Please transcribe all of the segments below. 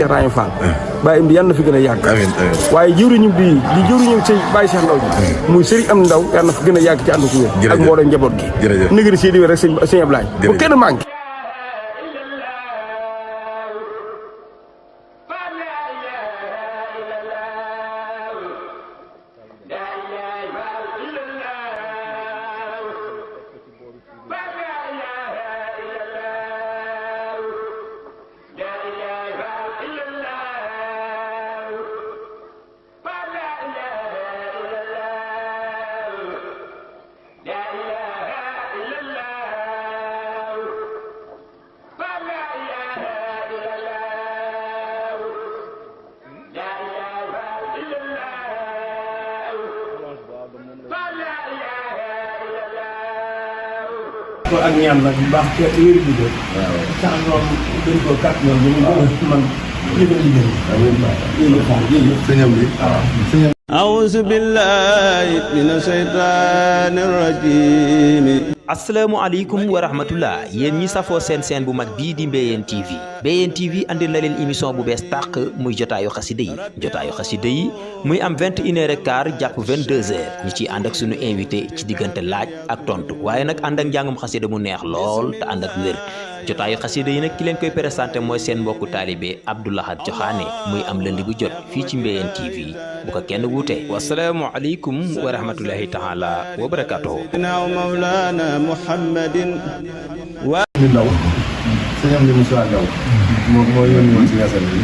Ibrahima Fall Baye Amdi yàlla na fi gën a yàgg waaye jëwriñu bi di jëwriñu sëñ Baye Cheikh Ndaw ji muy sëriñ am ndaw yàlla na fi gën a yàgg ci ànd ko wér ak mbooloo njaboot gi nigri si di wér rek sëñ Ablaye bu kenn manqué ak ñaan nag bu baax ci wéru bi sax ñoom dañ ko kat ñoom ñu man yëgal liggéey sëñam bi a'uuzu billaahi mina shaytaani rajiim. asalaamaaleykum wa rahmatullah yéen ñi safoo seen bu mag bii di Mbéyeen TV Mbéyeen TV andil na leen émission bu bees tàq muy jotaayu xasida yi muy am 21h15 jàpp 22h ñu ciy ànd ak sunu invité ci diggante laaj ak tontu waaye nag ànd ak njàngum xasida mu neex lool te ànd ak wér jotaayu xasida yi nag ki leen koy présenté mooy seen mbokku taalibe Abdou Lahad Joxaane muy am lundi bu jot fii ci Mbéyeen TV bu ko kenn wuute. wasalaamualeykum wa rahmatullahi taala wa barakatuhu. mawlana muhammadin wa ndaw sëñam di Moussa Ndaw moo yónni woon si yasal bi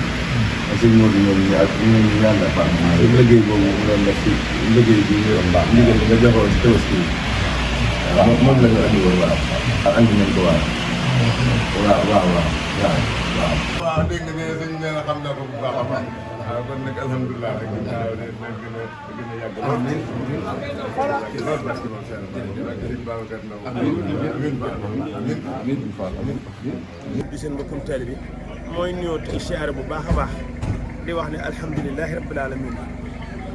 ak sëñ Modou ñoom ñu ak ñu ñaan la baax liggéey boobu mu doon def ci liggéey bi ñu doon baax ndigal nga joxoon si tabaski waaw moom la ñu andi woon waaw andi nañ ko waaw dégg nga ne sëñ nee na xam naa ko bu baax a baax waaw kon nag alhamdulilah rek gën a yàgg lool parce que moom seen sëñ Babacar Ndaw di seen mbokkum taalibe bi mooy nuyoo ci siyaare bu baax a baax di wax ne alhamdulilahi rabbil alamin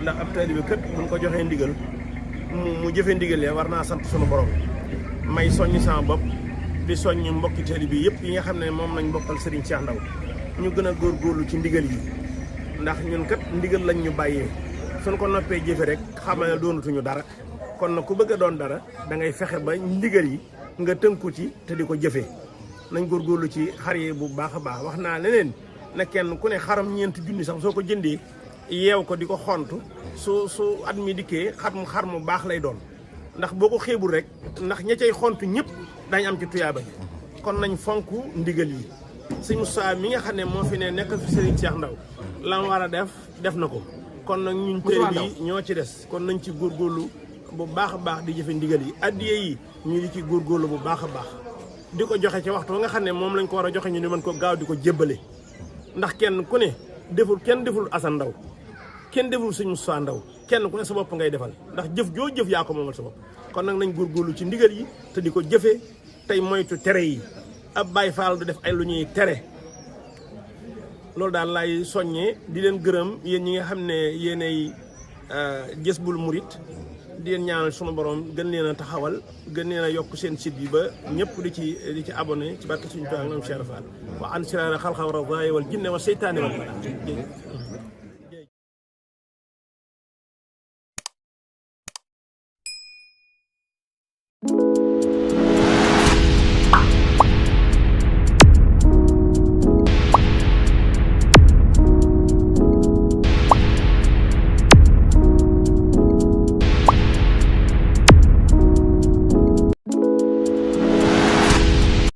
ndax ab taalibe kat buñ ko joxee ndigal mu jëfee ndigal ya war naa sant sunu borom may soññ sama bopp di soññ mbokki taalibe bi yëpp yi nga xam ne moom lañ bokkal Serigne Cheikh Ndaw ñu gën a góorgóorlu ci ndigal yi ndax ñun kat ndigal lañ ñu bàyyee suñ ko noppee jëfe rek xam ne doonatuñu dara kon nag ku bëgg a doon dara da ngay fexe ba ndigal yi nga tënku ci te di ko jëfee nañ góorgóorlu ci xar yi bu baax a baax wax naa leneen na kenn ku ne xaram 4 junni sax soo ko jëndee yeew ko di ko xontu su at mi dikkee xar mu baax lay doon ndax boo ko xeebul rek ndax ña cay xontu ñëpp dañ am ci tuyaaba ji kon nañ fonk ndigal yi sëñ Moussa mi nga xam ne moo fi ne nekk fi Serigne Cheikh Ndaw la mu war a def na ko kon nag ñun tey bi ñoo ci des kon nañ ci góorgóorlu bu baax a baax di jëfe ndigal yi addiye yi ñu di ci góorgóorlu bu baax a baax di ko joxe ci waxtu nga xam ne moom lañ ko war a joxe ñu ni mën ko gaaw di ko jébbale ndax kenn ku ne kenn deful Assane Ndaw kenn deful sëñ Moussa Ndaw kenn ku ne sa bopp ngay defal ndax jëf joo jëf yaa ko moomal sa bopp kon nag nañ góorgóorlu ci ndigal yi te di ko jëfe tey moytu tere yi ab Baay Faal du def ay lu ñuy tere loolu daal laay soññee di leen gërëm yéen ñi nga xam ne yéenay Jazboul Mouride di leen ñaanal sunu borom gën leen a taxawal gën leen a yokk seen site bi ba ñëpp di ci abonné ci barke suñu toog ak ñoom Cheikh Fall wa an sirara xalqa wa rawaay wal jinne wa seytaane wal